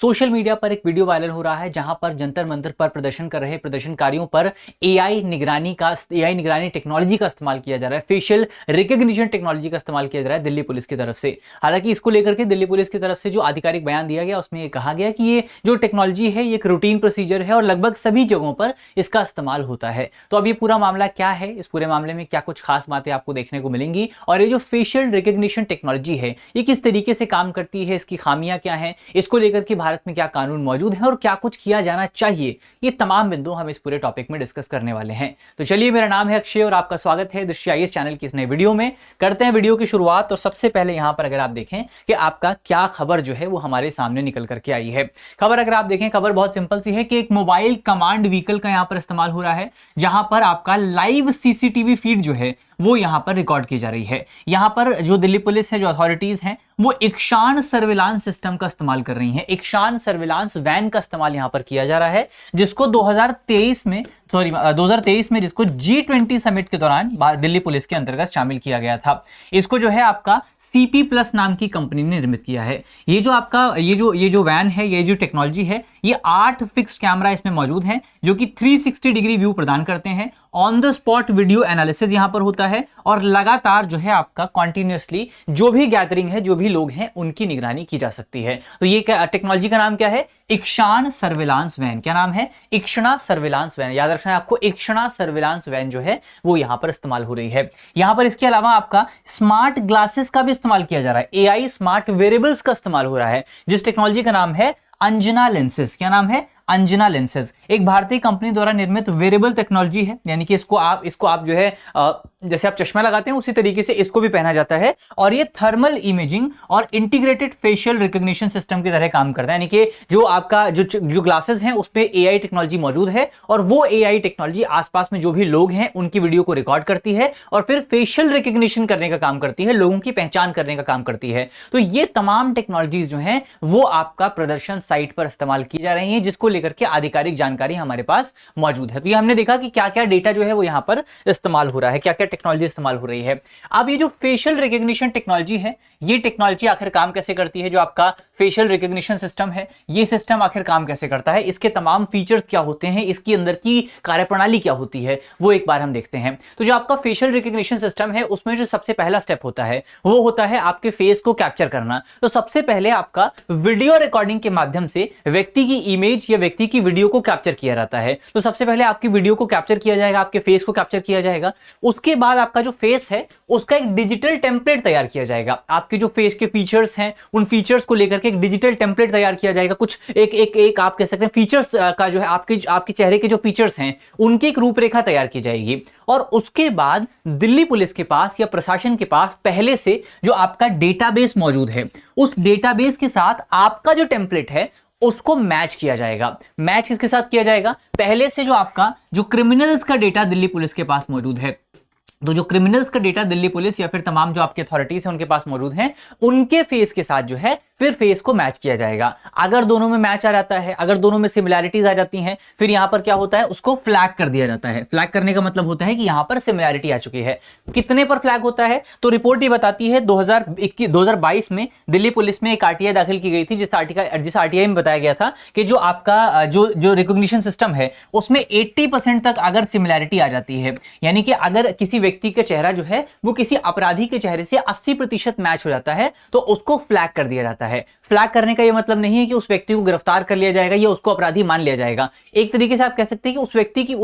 Social media पर एक video viral हो रहा है जहां पर जंतर मंतर पर प्रदर्शन कर रहे प्रदर्शनकारियों पर एआई निगरानी टेक्नोलॉजी का इस्तेमाल किया जा रहा है, फेशियल रिकॉग्निशन टेक्नोलॉजी का इस्तेमाल किया जा रहा है दिल्ली पुलिस की तरफ से। हालांकि इसको लेकर के दिल्ली पुलिस की तरफ से जो आधिकारिक बयान दिया गया उसमें ये कहा गया कि ये जो टेक्नोलॉजी है ये एक रूटीन प्रोसीजर है और लगभग सभी जगहों पर इसका इस्तेमाल होता है। तो अब ये पूरा मामला क्या है, इस पूरे मामले में क्या कुछ खास बातें आपको देखने को मिलेंगी और ये जो फेशियल रिकॉग्निशन टेक्नोलॉजी है ये किस तरीके से काम करती है, इसकी खामियां क्या हैं, इसको लेकर के भारत में क्या कानून मौजूद है और क्या कुछ किया जाना चाहिए, ये तमाम बिंदु हम इस पूरे टॉपिक में डिस्कस करने वाले हैं। तो चलिए, मेरा नाम है अक्षय और आपका स्वागत है दृश्य आईएएस चैनल की इस नए वीडियो में। करते हैं वीडियो की शुरुआत। और सबसे पहले यहां पर अगर आप देखें कि आपका क्या खबर जो है वो हमारे सामने निकल करके आई है। खबर अगर आप देखें, खबर बहुत सिंपल सी है कि एक मोबाइल कमांड व्हीकल का यहां पर इस्तेमाल हो रहा है जहां पर आपका लाइव सीसीटीवी फीड जो है वो यहां पर रिकॉर्ड की जा रही है। यहां पर जो दिल्ली पुलिस है, जो अथॉरिटीज हैं, वो इक्शान सर्विलांस सिस्टम का इस्तेमाल कर रही हैं। इक्शान सर्विलांस वैन का इस्तेमाल यहां पर किया जा रहा है जिसको 2023 में जिसको G20 समिट के दौरान दिल्ली पुलिस के अंतर्गत शामिल किया गया था। इसको जो है आपका CP प्लस नाम की कंपनी ने निर्मित किया है। ये जो आपका ये जो वैन है, ये जो टेक्नोलॉजी है, ये 8 फिक्स्ड कैमरा इसमें मौजूद हैं जो कि 360 डिग्री व्यू प्रदान करते हैं। On the spot video analysis यहां पर होता है और लगातार जो है आपका कॉन्टिन्यूअसली जो भी गैदरिंग है, जो भी लोग हैं, उनकी निगरानी की जा सकती है। तो ये टेक्नोलॉजी का नाम क्या है? इक्शान सर्विलांस वैन। क्या नाम है? इक्शना सर्विलांस वैन। याद रखना है आपको, इक्शना सर्विलांस वैन जो है वो यहां पर इस्तेमाल हो रही है। यहां पर इसके अलावा आपका स्मार्ट ग्लासेस का भी इस्तेमाल किया जा रहा है। एआई स्मार्ट वेरेबल्स का इस्तेमाल हो रहा है जिस टेक्नोलॉजी का नाम है अंजना लेंसेज। क्या नाम है? अंजना लेंसेज। एक भारतीय कंपनी द्वारा निर्मित वेरेबल टेक्नोलॉजी है, यानी कि इसको आप जो है जैसे आप चश्मा लगाते हैं उसी तरीके से इसको भी पहना जाता है और ये थर्मल इमेजिंग और इंटीग्रेटेड फेशियल रिकॉग्निशन सिस्टम की तरह काम करता है। यानी कि जो आपका जो ग्लासेस हैं उसपे एआई टेक्नोलॉजी मौजूद है और वो एआई टेक्नोलॉजी आसपास में जो भी लोग हैं उनकी वीडियो को रिकॉर्ड करती है और फिर फेशियल रिकॉग्निशन करने का काम करती है, लोगों की पहचान करने का काम करती है। तो ये तमाम टेक्नोलॉजीज जो हैं वो आपका प्रदर्शन साइट पर इस्तेमाल की जा रही हैं जिसको लेकर के आधिकारिक जानकारी हमारे पास मौजूद है। तो ये हमने देखा कि क्या क्या डेटा जो है वो यहां पर इस्तेमाल हो रहा है, क्या क्या टेक्नोलॉजी इस्तेमाल हो रही है। अब ये जो फेशियल रिकॉग्निशन टेक्नोलॉजी है, ये टेक्नोलॉजी आखिर काम कैसे करती है? जो आपका फेशियल रिकॉग्निशन सिस्टम है, ये सिस्टम आखिर काम कैसे करता है, इसके तमाम फीचर्स क्या होते हैं, इसकी अंदर की कार्यप्रणाली क्या होती है, वो एक बार हम देखते हैं। तो जो आपका फेशियल रिकॉग्निशन सिस्टम है उसमें जो सबसे पहला स्टेप होता है वो होता है आपके फेस को कैप्चर करना। तो सबसे पहले आपका वीडियो रिकॉर्डिंग के माध्यम से व्यक्ति की इमेज या व्यक्ति की वीडियो को कैप्चर किया जाता है। तो सबसे पहले आपकी वीडियो को कैप्चर किया जाएगा, आपके फेस को कैप्चर किया जाएगा। उसके बाद आपका जो फेस है उसका एक डिजिटल टेम्पलेट तैयार किया जाएगा। आपके जो फेस के फीचर्स हैं उन फीचर्स को लेकर के एक डिजिटल टेम्पलेट तैयार किया जाएगा। कुछ एक आप कह सकते हैं फीचर्स का जो है आपके चेहरे के जो फीचर्स हैं उनकी एक रूपरेखा तैयार की जाएगी और उसके बाद दिल्ली पुलिस के पास या प्रशासन के पास पहले से जो आपका डेटाबेस मौजूद है उस डेटाबेस के साथ आपका जो टेम्पलेट है उसको मैच किया जाएगा। मैच किसके साथ किया जाएगा? पहले से जो आपका जो क्रिमिनल्स का डेटा दिल्ली पुलिस के पास मौजूद है, तो जो क्रिमिनल्स का डेटा दिल्ली पुलिस या फिर तमाम जो आपके अथॉरिटीज हैं उनके पास मौजूद हैं, उनके फेस के साथ जो है फिर फेस को मैच किया जाएगा। अगर दोनों में मैच आ जाता है, अगर दोनों में सिमिलैरिटीज आ जाती हैं, फिर यहां पर क्या होता है, उसको फ्लैग कर दिया जाता है। फ्लैग करने का मतलब होता है कि यहां पर सिमिलैरिटी आ चुकी है। कितने पर फ्लैग होता है? तो रिपोर्ट ये बताती है 2022 में दिल्ली पुलिस में एक आरटीआई दाखिल की गई थी जिस आरटीआई में बताया गया था कि जो आपका जो रिकॉग्निशन सिस्टम है उसमें 80% तक अगर सिमिलैरिटी आ जाती है, यानी कि अगर किसी व्यक्ति का चेहरा जो है वो किसी अपराधी के चेहरे से 80% मैच हो जाता है तो उसको फ्लैग कर दिया जाता है। फ्लैग करने का यह मतलब नहीं है कि उस व्यक्ति को गिरफ्तार कर लिया जाएगा या उसको अपराधी मान लिया जाएगा। एक तरीके से आप कह सकते हैं कि उस व्यक्ति की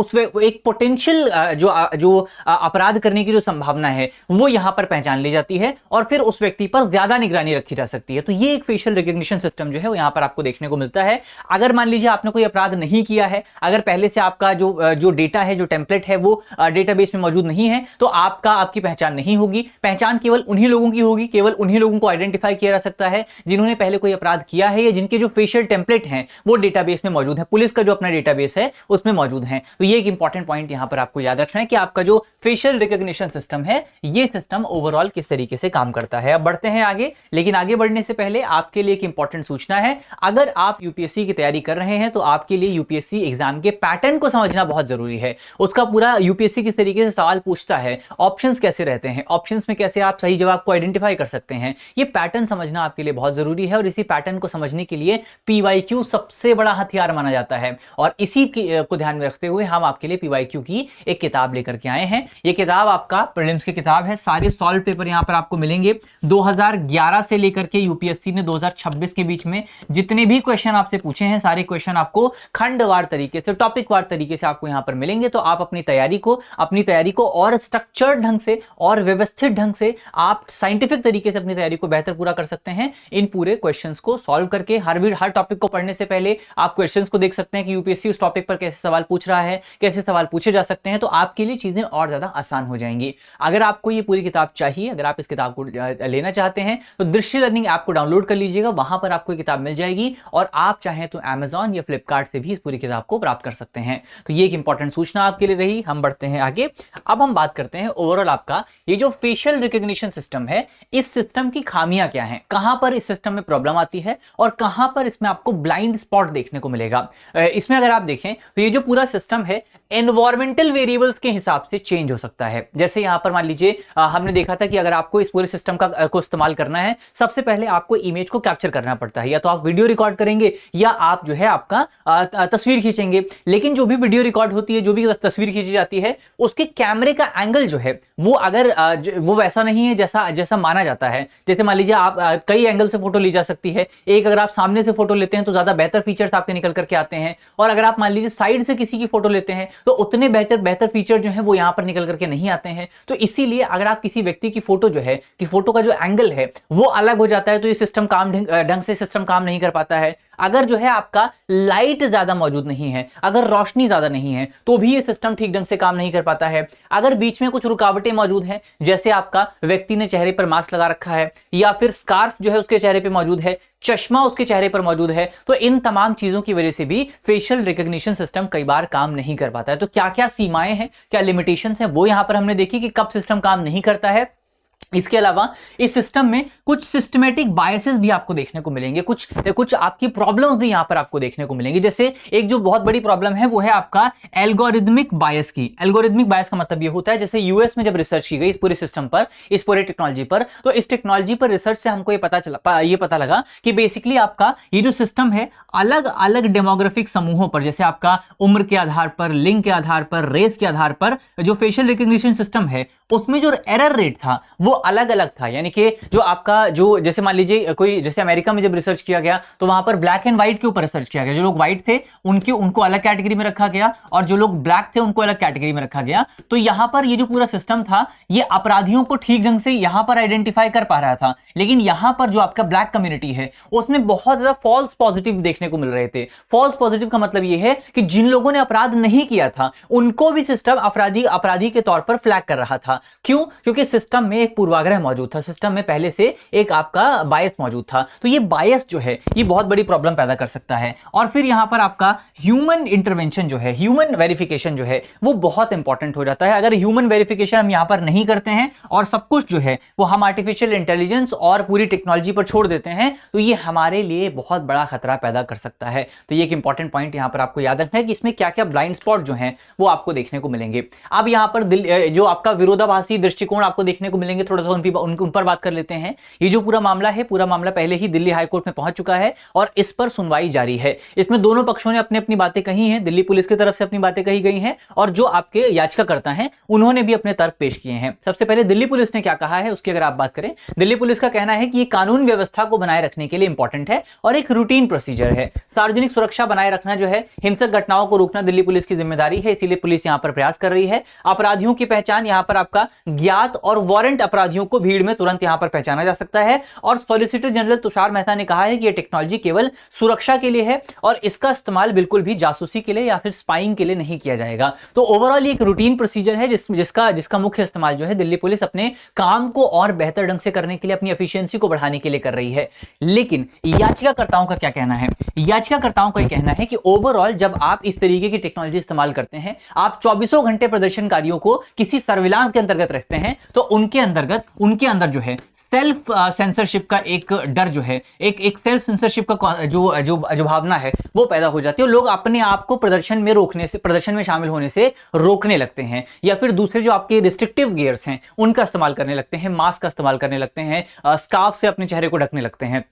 एक पोटेंशियल जो अपराध करने की जो संभावना है वो यहां पर पहचान ली जाती है और फिर उस व्यक्ति पर ज्यादा निगरानी रखी जा सकती है। तो ये एक फेशियल रिकॉग्निशन सिस्टम जो है वो यहां पर आपको देखने को मिलता है। अगर मान लीजिए आपने कोई अपराध नहीं किया है, अगर पहले से आपका जो डेटा है, जो टेम्पलेट है वो डेटाबेस में मौजूद नहीं है, तो आपकी पहचान नहीं होगी। पहचान केवल उन्हीं लोगों की होगी, केवल उन्हीं लोगों को आइडेंटिफाई किया जा सकता है जिन्होंने पहले कोई अपराध किया है या जिनके जो फेशियल टेम्पलेट हैं वो डेटाबेस में मौजूद है, पुलिस का जो अपना डेटाबेस है उसमें मौजूद है। तो ये एक इंपॉर्टेंट पॉइंट यहां पर आपको याद रखना है कि आपका जो फेशियल रिकॉग्निशन सिस्टम है ये सिस्टम ओवरऑल किस तरीके से काम करता है। अब बढ़ते हैं आगे, लेकिन आगे बढ़ने से पहले आपके लिए एक इंपॉर्टेंट सूचना है। अगर आप यूपीएससी की तैयारी कर रहे हैं तो आपके लिए यूपीएससी एग्जाम के पैटर्न को समझना बहुत जरूरी है। उसका पूरा यूपीएससी किस तरीके से सवाल पूछता है, ऑप्शंस कैसे रहते हैं, ऑप्शंस में कैसे आप सही जवाब को आइडेंटिफाई कर सकते हैं, ये पैटर्न समझना आपके लिए बहुत जरूरी है। और इसी पैटर्न को समझने के लिए पीवाईक्यू सबसे बड़ा हथियार माना जाता है। और इसी को ध्यान में रखते हुए हम आपके लिए पीवाईक्यू की एक किताब लेकर के आए हैं। ये किताब आपका प्रीलिम्स की किताब है। सारे सॉल्व पेपर यहां पर आपको मिलेंगे। 2011 से लेकर के यूपीएससी ने 2026 के बीच में जितने भी क्वेश्चन आपसे पूछे हैं, सारे क्वेश्चन आपको खंडवार तरीके से, टॉपिक वार तरीके से आपको यहां पर मिलेंगे। तो आप अपनी तैयारी को और स्ट्रक्चर्ड ढंग से और व्यवस्थित ढंग से, आप साइंटिफिक तरीके से अपनी तैयारी को बेहतर पूरा कर सकते हैं इन पूरे क्वेश्चंस को सॉल्व करके। हर टॉपिक को पढ़ने से पहले आप क्वेश्चंस को देख सकते हैं कि यूपीएससी उस टॉपिक पर कैसे सवाल पूछ रहा है, कैसे सवाल पूछे जा सकते हैं। तो आपके लिए चीजें और ज्यादा आसान हो जाएंगी। अगर आपको ये पूरी किताब चाहिए, अगर आप इस किताब को लेना चाहते हैं तो दृश्य लर्निंग ऐप को डाउनलोड कर लीजिएगा, वहां पर आपको किताब मिल जाएगी। और आप चाहें तो Amazon या फ्लिपकार्ट से भी इस पूरी किताब को प्राप्त कर सकते हैं। तो ये एक इंपॉर्टेंट सूचना आपके लिए रही। हम बढ़ते हैं आगे। अब हम बात करते हैं ओवरऑल आपका ये जो फेशियल रिकॉग्निशन सिस्टम है, इस सिस्टम की खामियां क्या हैं, कहां पर इस सिस्टम में प्रॉब्लम आती है और कहां पर इसमें आपको ब्लाइंड स्पॉट देखने को मिलेगा। इसमें अगर आप देखें तो ये जो पूरा सिस्टम है एनवायरमेंटल वेरिएबल्स के हिसाब से चेंज हो सकता है। जैसे यहां पर मान लीजिए हमने देखा था कि अगर आपको इस पूरे सिस्टम को इस्तेमाल करना है, सबसे पहले आपको इमेज को कैप्चर करना पड़ता है। या तो आप वीडियो रिकॉर्ड करेंगे या आप जो है आपका तस्वीर खींचेंगे। लेकिन जो भी वीडियो रिकॉर्ड होती है, जो भी तस्वीर खींची जाती है, उसके कैमरे का एंगल जो है वो अगर वो वैसा नहीं है जैसा माना जाता है। जैसे मान लीजिए आप कई एंगल से फोटो ली जा सकती है। एक अगर आप सामने से फोटो लेते हैं तो ज्यादा बेहतर फीचर्स आपके निकल करके आते हैं, और अगर आप मान लीजिए साइड से किसी की फोटो लेते हैं तो उतने बेहतर फीचर जो है वो यहां पर निकल करके नहीं आते हैं। तो इसीलिए अगर आप किसी व्यक्ति की फोटो जो है कि फोटो का जो एंगल है वो अलग हो जाता है तो ये सिस्टम ढंग से सिस्टम काम नहीं कर पाता है। अगर जो है आपका लाइट ज्यादा मौजूद नहीं है, अगर रोशनी ज्यादा नहीं है, तो भी ये सिस्टम ठीक ढंग से काम नहीं कर पाता है। अगर बीच में कुछ रुकावटें मौजूद हैं, जैसे आपका व्यक्ति ने चेहरे पर मास्क लगा रखा है या फिर स्कार्फ जो है उसके चेहरे पर मौजूद है, चश्मा उसके चेहरे पर मौजूद है, तो इन तमाम चीजों की वजह से भी फेशियल रिकॉग्निशन सिस्टम कई बार काम नहीं कर पाता है। तो क्या क्या सीमाएं हैं, क्या लिमिटेशंस हैं, वो यहां पर हमने देखी कि कब सिस्टम काम नहीं करता है। इसके अलावा इस सिस्टम में कुछ सिस्टमैटिक बायसेस भी आपको देखने को मिलेंगे, कुछ आपकी प्रॉब्लम्स भी यहां पर आपको देखने को मिलेंगी। जैसे एक जो बहुत बड़ी प्रॉब्लम है वो है आपका एल्गोरिदमिक बायस की। एल्गोरिदमिक बायस का मतलब ये होता है, जैसे यूएस में जब रिसर्च की गई इस पूरे सिस्टम पर, इस पूरे टेक्नोलॉजी पर, तो इस टेक्नोलॉजी पर रिसर्च से हमको ये पता लगा कि बेसिकली आपका ये जो सिस्टम है अलग अलग डेमोग्राफिक समूहों पर, जैसे आपका उम्र के आधार पर, लिंग के आधार पर, रेस के आधार पर जो फेशियल रिकॉग्निशन सिस्टम है उसमें जो एरर रेट था वो अलग अलग था। यानी कि जो आपका जो जैसे मान लीजिए कोई, जैसे अमेरिका में जब रिसर्च किया गया तो वहां पर ब्लैक एंड व्हाइट के ऊपर रिसर्च किया गया। जो लोग व्हाइट थे उनको अलग कैटेगरी में रखा गया और जो लोग ब्लैक थे उनको अलग कैटेगरी में रखा गया। तो यहां पर ये जो पूरा सिस्टम था ये अपराधियों को ठीक ढंग से यहां पर आइडेंटिफाई कर पा रहा था, लेकिन यहां पर जो आपका ब्लैक कम्युनिटी है उसमें बहुत ज्यादा फॉल्स पॉजिटिव देखने को मिल रहे थे। फॉल्स पॉजिटिव का मतलब यह है कि जिन लोगों ने अपराध नहीं किया था उनको भी सिस्टम अपराधी के तौर पर फ्लैग कर रहा था। क्यों? क्योंकि सिस्टम में एक पूर्वाग्रह मौजूद था, सिस्टम में पहले से एक आपका बायस मौजूद था। तो ये बायस जो है ये बहुत बड़ी प्रॉब्लम पैदा कर सकता है। और फिर यहां पर आपका ह्यूमन इंटरवेंशन जो है, ह्यूमन वेरिफिकेशन जो है वो बहुत इंपॉर्टेंट हो जाता है। अगर ह्यूमन वेरिफिकेशन हम यहां पर नहीं करते हैं और सब कुछ जो है वो हम आर्टिफिशियल इंटेलिजेंस और पूरी टेक्नोलॉजी पर छोड़ देते हैं तो ये हमारे लिए बहुत बड़ा खतरा पैदा कर सकता है। तो ये एक इंपॉर्टेंट पॉइंट यहां पर आपको याद रखना है कि इसमें क्या क्या ब्लाइंड स्पॉट जो है वो आपको देखने को मिलेंगे। अब यहां पर जो आपका विरोधाभासी दृष्टिकोण आपको देखने को मिलेंगे, थोड़ा सा उन पर बात कर लेते हैं। ये जो पूरा मामला है, पूरा मामला पहले ही दिल्ली हाई कोर्ट में पहुंच चुका है और इस पर सुनवाई जारी है। इसमें दोनों पक्षों ने अपनी अपनी बातें कही हैं। दिल्ली पुलिस की तरफ से अपनी बातें कही गई हैं और जो आपके याचिकाकर्ता हैं उन्होंने भी अपने तर्क पेश किए हैं। सबसे पहले दिल्ली पुलिस ने क्या कहा है उसकी अगर आप बात करें, दिल्ली पुलिस का कहना है कि ये कानून व्यवस्था को बनाए रखने के लिए इंपॉर्टेंट है और एक रूटीन प्रोसीजर है। सार्वजनिक सुरक्षा बनाए रखना जो है, हिंसक घटनाओं को रोकना दिल्ली पुलिस की जिम्मेदारी है, इसीलिए पुलिस यहां पर प्रयास कर रही है। अपराधियों की पहचान यहां पर आपका ज्ञात और वारंट अपराधियों को भीड़ में तुरंत यहां पर पहचाना जा सकता है। और सॉलिसिटर जनरल तुषार मेहता ने कहा है कि यह टेक्नोलॉजी केवल सुरक्षा के लिए है और इसका इस्तेमाल बिल्कुल भी जासूसी के लिए या फिर स्पाइंग के लिए नहीं किया जाएगा। तो ओवरऑल एक रूटीन प्रोसीजर है जिसका मुख्य इस्तेमाल जो है दिल्ली पुलिस अपने काम को और बेहतर ढंग से करने के लिए, अपनी एफिशिएंसी को बढ़ाने के लिए कर रही है। लेकिन याचिकाकर्ताओं का क्या कहना है? याचिकाकर्ताओं का यह कहना है कि ओवरऑल जब आप इस तरीके की टेक्नोलॉजी इस्तेमाल करते हैं, आप 24 घंटे प्रदर्शनकारियों को किसी सर्विलांस के अंतर्गत रखते हैं, तो उनके अंदर जो है सेल्फ सेंसरशिप का एक डर जो है, एक सेल्फ सेंसरशिप का जो भावना है वो पैदा हो जाती है। लोग अपने आप को प्रदर्शन में शामिल होने से रोकने लगते हैं, या फिर दूसरे जो आपके रिस्ट्रिक्टिव गियर्स हैं उनका इस्तेमाल करने लगते हैं, मास्क का इस्तेमाल करने लगते हैं, स्कार्फ से अपने चेहरे को ढकने लगते हैं।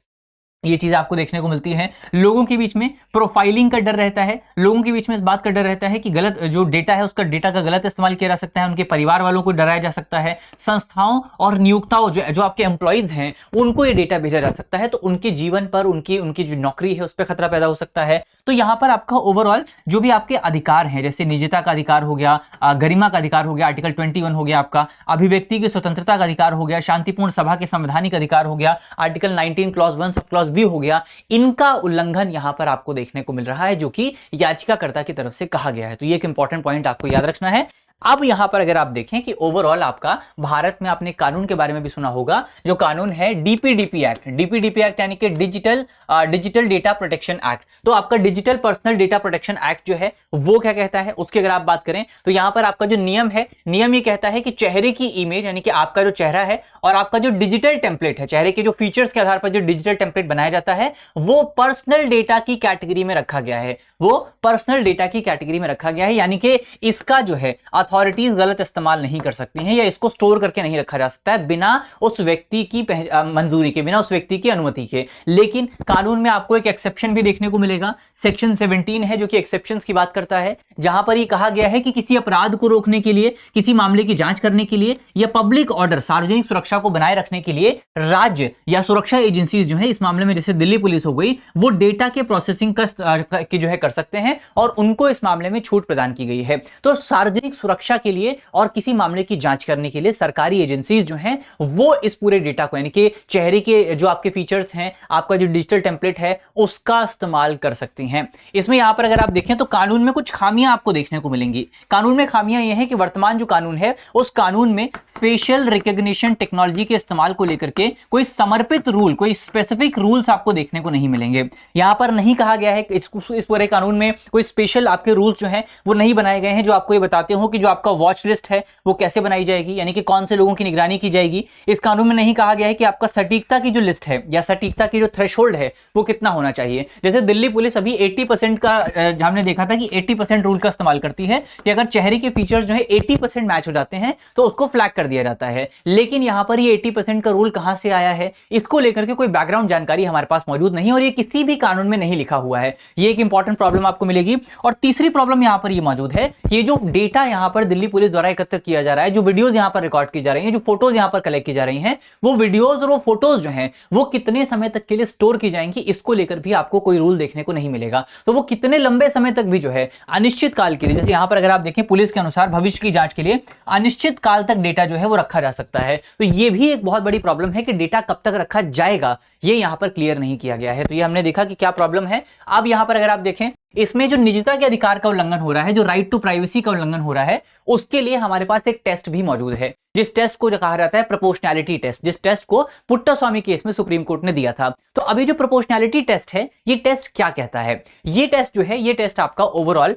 ये चीज आपको देखने को मिलती है। लोगों के बीच में प्रोफाइलिंग का डर रहता है, लोगों के बीच में इस बात का डर रहता है कि गलत जो डेटा है उसका डेटा का गलत इस्तेमाल किया जा सकता है, उनके परिवार वालों को डराया जा सकता है, संस्थाओं और नियोक्ताओं जो आपके एम्प्लॉइज हैं उनको ये डेटा भेजा जा सकता है, तो उनके जीवन पर उनकी जो नौकरी है उस पर खतरा पैदा हो सकता है। तो यहाँ पर आपका ओवरऑल जो भी आपके अधिकार हैं, जैसे निजता का अधिकार हो गया, गरिमा का अधिकार हो गया, आर्टिकल 21 हो गया, आपका अभिव्यक्ति की स्वतंत्रता का अधिकार हो गया, शांतिपूर्ण सभा के संवैधानिक अधिकार हो गया, आर्टिकल 19 क्लॉज 1 सब क्लॉज भी हो गया, इनका उल्लंघन यहां पर आपको देखने को मिल रहा है, जो कि याचिकाकर्ता की तरफ से कहा गया है। तो ये एक इंपॉर्टेंट पॉइंट आपको याद रखना है। अब यहां पर अगर आप देखें कि ओवरऑल आपका भारत में आपने कानून के बारे में भी सुना होगा, जो कानून है डीपीडीपी एक्ट यानी कि डिजिटल डेटा प्रोटेक्शन एक्ट। तो आपका digital personal data protection act जो है वो क्या कहता है, उसकी अगर आप बात करें तो यहां पर आपका जो नियम है, नियम ये कहता है कि चेहरे की इमेज यानी कि आपका जो चेहरा है और आपका जो डिजिटल टेम्पलेट है, चेहरे के जो फीचर्स के आधार पर जो डिजिटल टेम्पलेट बनाया जाता है वो पर्सनल डेटा की कैटेगरी में रखा गया है, वो पर्सनल डेटा की कैटेगरी में रखा गया है, यानी कि इसका जो है अथॉरिटीज गलत इस्तेमाल नहीं कर सकती हैं, या इसको स्टोर करके नहीं रखा जा सकता है बिना उस व्यक्ति की मंजूरी के, बिना उस व्यक्ति की अनुमति के। लेकिन कानून में आपको एक एक्सेप्शन भी देखने को मिलेगा, सेक्शन 17 है जो कि एक्सेप्शंस की बात करता है, जहां पर यह कहा गया है कि किसी अपराध को रोकने के लिए, किसी मामले की जांच करने के लिए या पब्लिक ऑर्डर सार्वजनिक सुरक्षा को बनाए रखने के लिए राज्य या सुरक्षा एजेंसीज जो है, इस मामले में जैसे दिल्ली पुलिस हो गई, वो डेटा के प्रोसेसिंग की जो है कर सकते हैं और उनको इस मामले में छूट प्रदान की गई है। तो सार्वजनिक सुरक्षा के लिए और किसी मामले की जांच करने के लिए सरकारी एजेंसीज जो हैं वो इस पूरे डेटा को, यानी कि चेहरे के जो आपके फीचर्स हैं, आपका जो डिजिटल टेम्पलेट है उसका इस्तेमाल कर सकती हैं। इसमें यहां पर अगर आप देखें तो कानून में कुछ खामियां आपको देखने को मिलेंगी। कानून में खामियां यह है कि वर्तमान जो कानून है उस कानून में फेशियल रिकॉग्निशन टेक्नोलॉजी के इस्तेमाल को लेकर के कोई समर्पित रूल, कोई स्पेसिफिक रूल्स आपको देखने को नहीं मिलेंगे। यहां पर नहीं कहा गया है, इस पूरे कानून में कोई स्पेशल आपके रूल्स जो हैं वो नहीं बनाए गए हैं जो आपको ये बताते हो कि जो आपका वॉच लिस्ट है वो कैसे बनाई जाएगी, यानी कि कौन से लोगों की निगरानी की जाएगी। इस कानून में नहीं कहा गया है कि आपका सटीकता की जो लिस्ट है या सटीकता की जो थ्रेशोल्ड है वो कितना होना चाहिए। जैसे दिल्ली पुलिस अभी 80% का हमने देखा था कि 80% रूल का इस्तेमाल करती है कि अगर चेहरे के फीचर्स जो है 80% मैच हो जाते हैं तो उसको फ्लैग कर दिया जाता है। लेकिन यहां पर ये 80% का रूल कहां से आया है, इसको लेकर के कोई बैकग्राउंड जानकारी हमारे पास मौजूद नहीं है और ये किसी भी कानून में नहीं लिखा हुआ है। ये एक इंपॉर्टेंट प्रॉब्लम आपको मिलेगी। और तीसरी प्रॉब्लम यहां पर ये मौजूद है, ये जो डेटा यहां पर दिल्ली पुलिस द्वारा एकत्र किया जा रहा है, जो वीडियोस यहां पर रिकॉर्ड की जा रही हैं, जो फोटोज यहां पर कलेक्ट की जा रही हैं, वो वीडियोस और वो फोटोज जो हैं वो कितने समय तक के लिए स्टोर की जाएंगी, इसको लेकर भी आपको कोई रूल देखने को नहीं मिलेगा। तो वो कितने लंबे समय तक भी जो है अनिश्चित काल के लिए, जैसे यहां पर अगर आप देखें पुलिस के अनुसार भविष्य की जांच के लिए अनिश्चित काल तक डेटा जो है वो रखा जा सकता है। तो ये भी एक बहुत बड़ी प्रॉब्लम है कि डेटा कब तक रखा जाएगा ये यहां पर क्लियर नहीं किया गया है। तो ये हमने देखा कि क्या प्रॉब्लम है। अब यहां पर अगर आप देखें इसमें जो निजता के अधिकार का उल्लंघन हो रहा है, जो राइट टू प्राइवेसी का उल्लंघन हो रहा है, उसके लिए हमारे पास एक टेस्ट भी मौजूद है, जिस टेस्ट को जो कहा जाता है प्रोपोर्शनैलिटी टेस्ट, जिस टेस्ट को पुट्टास्वामी केस में सुप्रीम कोर्ट ने दिया था। तो अभी जो प्रोपोर्शनैलिटी टेस्ट है, ये टेस्ट क्या कहता है? ये टेस्ट जो है, ये टेस्ट आपका ओवरऑल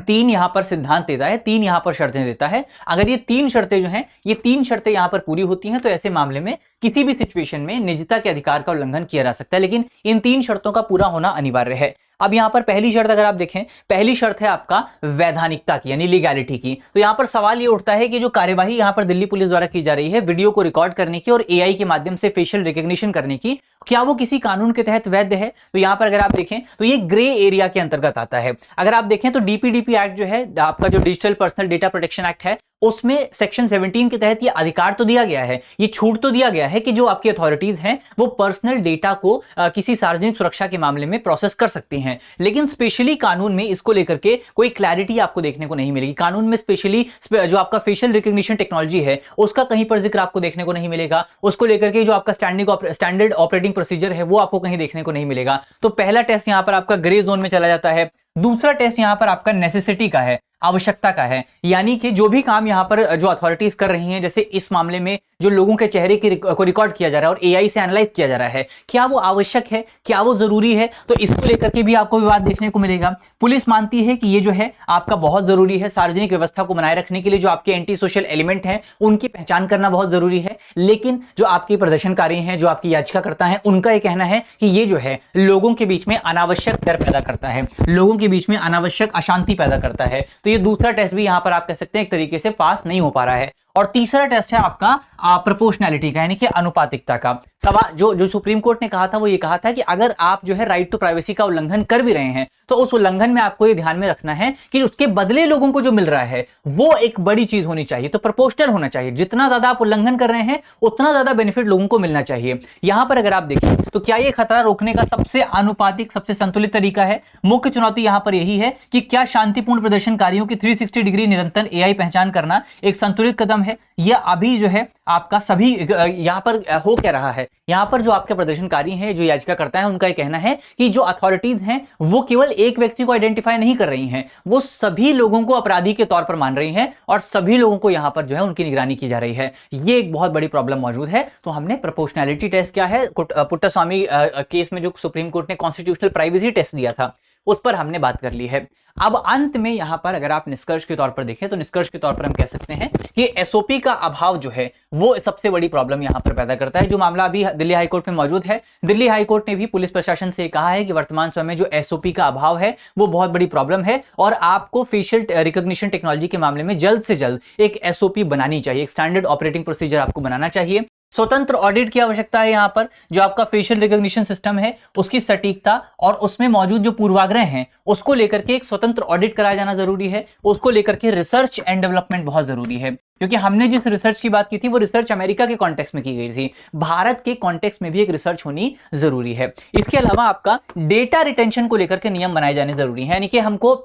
3 यहां पर सिद्धांत देता है, 3 यहां पर शर्तें देता है। अगर ये 3 शर्तें जो हैं, ये 3 शर्तें यहां पर पूरी होती हैं तो ऐसे मामले में किसी भी सिचुएशन में निजता के अधिकार का उल्लंघन किया जा सकता है, लेकिन इन 3 शर्तों का पूरा होना अनिवार्य है। अब यहां पर पहली शर्त अगर आप देखें, पहली शर्त है आपका वैधानिकता की, यानी लीगैलिटी की। तो यहां पर सवाल ये उठता है कि जो कार्यवाही यहां पर दिल्ली पुलिस द्वारा की जा रही है वीडियो को रिकॉर्ड करने की और एआई के माध्यम से फेशियल रिकॉग्निशन करने की, क्या वो किसी कानून के तहत वैध है? तो यहां पर अगर आप देखें तो ये ग्रे एरिया के अंतर्गत आता है। अगर आप देखें तो डीपीडीपी एक्ट जो है, आपका जो digital personal data protection act है, उसमें सेक्शन 17 के तहत ये अधिकार तो दिया गया है, ये छूट तो दिया गया है कि जो आपकी अथॉरिटीज हैं वो पर्सनल डेटा को किसी सार्वजनिक सुरक्षा के मामले में प्रोसेस कर सकती हैं। लेकिन स्पेशली कानून में इसको लेकर के कोई क्लैरिटी आपको देखने को नहीं मिलेगी। कानून में स्पेशली जो आपका फेशियल रिकॉग्निशन टेक्नोलॉजी है उसका कहीं पर जिक्र आपको देखने को नहीं मिलेगा। उसको लेकर के जो आपका स्टैंडर्ड ऑपरेटिंग प्रोसीजर है वो आपको कहीं देखने को नहीं मिलेगा। तो पहला टेस्ट यहां पर आपका ग्रे जोन में चला जाता है। दूसरा टेस्ट यहां पर आपका नेसेसिटी का है। आवश्यकता का है। यानी कि जो भी काम यहाँ पर जो अथॉरिटीज कर रही हैं, जैसे इस मामले में जो लोगों के चेहरे को रिकॉर्ड किया जा रहा है और एआई से एनालाइज किया जा रहा है, क्या वो आवश्यक है, क्या वो जरूरी है, तो इसको लेकर के भी आपको विवाद देखने को मिलेगा। पुलिस मानती है कि ये जो है आपका बहुत जरूरी है, सार्वजनिक व्यवस्था को बनाए रखने के लिए जो आपके एंटी सोशल एलिमेंट हैं उनकी पहचान करना बहुत जरूरी है। लेकिन जो आपके प्रदर्शनकारी हैं, जो आपकी याचिकाकर्ता हैं, उनका यह कहना है कि ये जो है लोगों के बीच में अनावश्यक डर पैदा करता है, लोगों के बीच में अनावश्यक अशांति पैदा करता है। तो ये दूसरा टेस्ट भी यहां पर आप कह सकते हैं एक तरीके से पास नहीं हो पा रहा है। और तीसरा टेस्ट है आपका प्रोपोर्शनैलिटी का, यानी कि अनुपातिकता का सवाल। जो सुप्रीम कोर्ट ने कहा था वो ये कहा था कि अगर आप जो है राइट टू प्राइवेसी का उल्लंघन कर भी रहे हैं तो उस उल्लंघन में आपको ये ध्यान में रखना है कि उसके बदले लोगों को जो मिल रहा है वो एक बड़ी चीज होनी चाहिए, तो प्रोपोर्शनल होना चाहिए। जितना ज्यादा आप उल्लंघन कर रहे हैं उतना ज्यादा बेनिफिट लोगों को मिलना चाहिए। यहां पर अगर आप देखें तो क्या ये खतरा रोकने का सबसे अनुपातिक, सबसे संतुलित तरीका है? मुख्य चुनौती यहां पर यही है कि क्या शांतिपूर्ण प्रदर्शनकारियों की 360 डिग्री निरंतर एआई पहचान करना एक संतुलित कदम है? यह अभी जो है आपका सभी यहां पर हो क्या रहा है, यहां पर जो आपके प्रदर्शनकारी हैं, जो याचिका करता है, उनका यह कहना है कि जो अथॉरिटीज हैं वो केवल एक व्यक्ति को आइडेंटिफाई नहीं कर रही हैं, वो सभी लोगों को अपराधी के तौर पर मान रही हैं और सभी लोगों को यहां पर जो है उनकी निगरानी की जा रही है। ये एक बहुत बड़ी प्रॉब्लम मौजूद है। तो हमने प्रोपोर्शनैलिटी टेस्ट क्या है, पुट्टास्वामी केस में जो सुप्रीम कोर्ट ने कॉन्स्टिट्यूशनल प्राइवेसी टेस्ट दिया था उस पर हमने बात कर ली है। अब अंत में यहां पर अगर आप निष्कर्ष के तौर पर देखें तो निष्कर्ष के तौर पर हम कह सकते हैं कि एसओपी का अभाव जो है वो सबसे बड़ी प्रॉब्लम यहां पर पैदा करता है। जो मामला अभी दिल्ली हाईकोर्ट में मौजूद है, दिल्ली हाईकोर्ट ने भी पुलिस प्रशासन से कहा है कि वर्तमान समय में जो एसओपी का अभाव है वो बहुत बड़ी प्रॉब्लम है और आपको फेशियल रिकॉग्निशन टेक्नोलॉजी के मामले में जल्द से जल्द एक एसओपी बनानी चाहिए, एक स्टैंडर्ड ऑपरेटिंग प्रोसीजर आपको बनाना चाहिए। स्वतंत्र ऑडिट की आवश्यकता है। यहां पर जो आपका फेशियल रिकॉग्निशन सिस्टम है उसकी सटीकता और उसमें मौजूद जो पूर्वाग्रह हैं उसको लेकर के एक स्वतंत्र ऑडिट कराया जाना जरूरी है। उसको लेकर के रिसर्च एंड डेवलपमेंट बहुत जरूरी है, क्योंकि हमने जिस रिसर्च की बात की थी वो रिसर्च अमेरिका के कॉन्टेक्स्ट में की गई थी, भारत के कॉन्टेक्स्ट में भी एक रिसर्च होनी जरूरी है। इसके अलावा आपका डेटा रिटेंशन को लेकर के नियम बनाए जाने जरूरी है। यानी कि हमको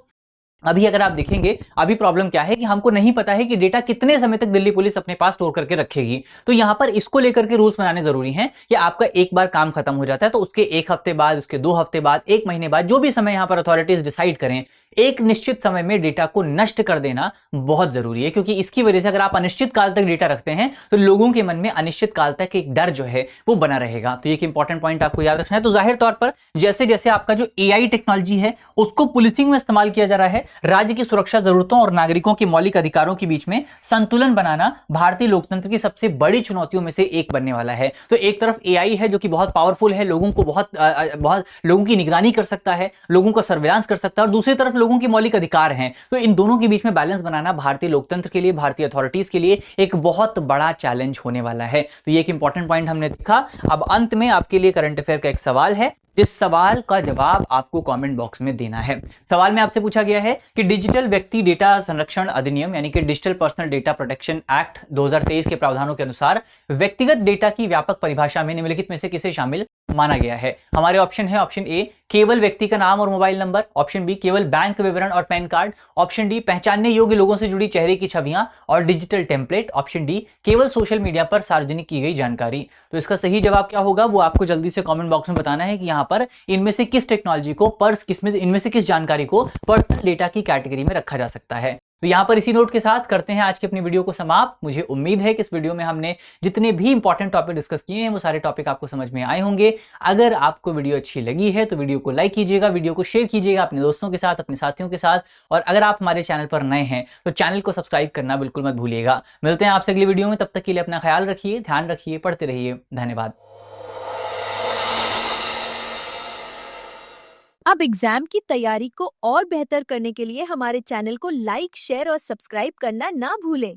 अभी अगर आप देखेंगे अभी प्रॉब्लम क्या है कि हमको नहीं पता है कि डेटा कितने समय तक दिल्ली पुलिस अपने पास स्टोर करके रखेगी। तो यहां पर इसको लेकर के रूल्स बनाने जरूरी हैं कि आपका एक बार काम खत्म हो जाता है तो उसके 1 हफ्ते बाद, उसके 2 हफ्ते बाद, 1 महीने बाद, जो भी समय यहां पर अथॉरिटीज डिसाइड करें, एक निश्चित समय में डेटा को नष्ट कर देना बहुत जरूरी है। क्योंकि इसकी वजह से अगर आप अनिश्चित काल तक डेटा रखते हैं तो लोगों के मन में अनिश्चित काल तक एक डर जो है वो बना रहेगा। तो ये एक इंपॉर्टेंट पॉइंट आपको याद रखना है। तो जाहिर तौर पर जैसे जैसे आपका जो एआई टेक्नोलॉजी है उसको पुलिसिंग में इस्तेमाल किया जा रहा है, राज्य की सुरक्षा जरूरतों और नागरिकों के मौलिक अधिकारों के बीच में संतुलन बनाना भारतीय लोकतंत्र की सबसे बड़ी चुनौतियों में से एक बनने वाला है। तो एक तरफ एआई है जो कि बहुत पावरफुल है, लोगों को बहुत लोगों की निगरानी कर सकता है, लोगों का सर्विलांस कर सकता है, और दूसरी तरफ लोगों के मौलिक अधिकार हैं। तो इन दोनों के बीच में बैलेंस बनाना भारतीय लोकतंत्र के लिए, भारतीय अथॉरिटीज के लिए एक बहुत बड़ा चैलेंज होने वाला है। तो ये एक इंपॉर्टेंट पॉइंट हमने देखा। अब अंत में आपके लिए करंट अफेयर का एक सवाल है, जिस सवाल का जवाब आपको कमेंट बॉक्स में देना है। सवाल में आपसे पूछा गया है कि डिजिटल व्यक्ति डेटा संरक्षण अधिनियम यानी कि digital personal data protection act 2023 के प्रावधानों के अनुसार व्यक्तिगत डेटा की व्यापक परिभाषा में निम्नलिखित में से किसे शामिल माना गया है? हमारे ऑप्शन है, ऑप्शन ए केवल व्यक्ति का नाम और मोबाइल नंबर, ऑप्शन बी केवल बैंक विवरण और पैन कार्ड, ऑप्शन डी पहचानने योग्य लोगों से जुड़ी चेहरे की छवियां और डिजिटल टेम्पलेट, ऑप्शन डी केवल सोशल मीडिया पर सार्वजनिक की गई जानकारी। तो इसका सही जवाब क्या होगा वो आपको जल्दी से कमेंट बॉक्स में बताना है कि यहां पर इनमें से किस टेक्नोलॉजी को इनमें से किस जानकारी को पर्सनल डेटा की कैटेगरी में रखा जा सकता है। तो यहां पर इसी नोट के साथ करते हैं आज की अपनी वीडियो को समाप्त। मुझे उम्मीद है कि इस वीडियो में हमने जितने भी इंपॉर्टेंट टॉपिक डिस्कस किए हैं वो सारे टॉपिक आपको समझ में आए होंगे। अगर आपको वीडियो अच्छी लगी है तो वीडियो को लाइक कीजिएगा, वीडियो को शेयर कीजिएगा अपने दोस्तों के साथ, अपने साथियों के साथ, और अगर आप हमारे चैनल पर नए हैं तो चैनल को सब्सक्राइब करना बिल्कुल मत भूलिएगा। मिलते हैं आपसे अगली वीडियो में, तब तक के लिए अपना ख्याल रखिए, ध्यान रखिए, पढ़ते रहिए। धन्यवाद। अब एग्जाम की तैयारी को और बेहतर करने के लिए हमारे चैनल को लाइक, शेयर और सब्सक्राइब करना ना भूलें।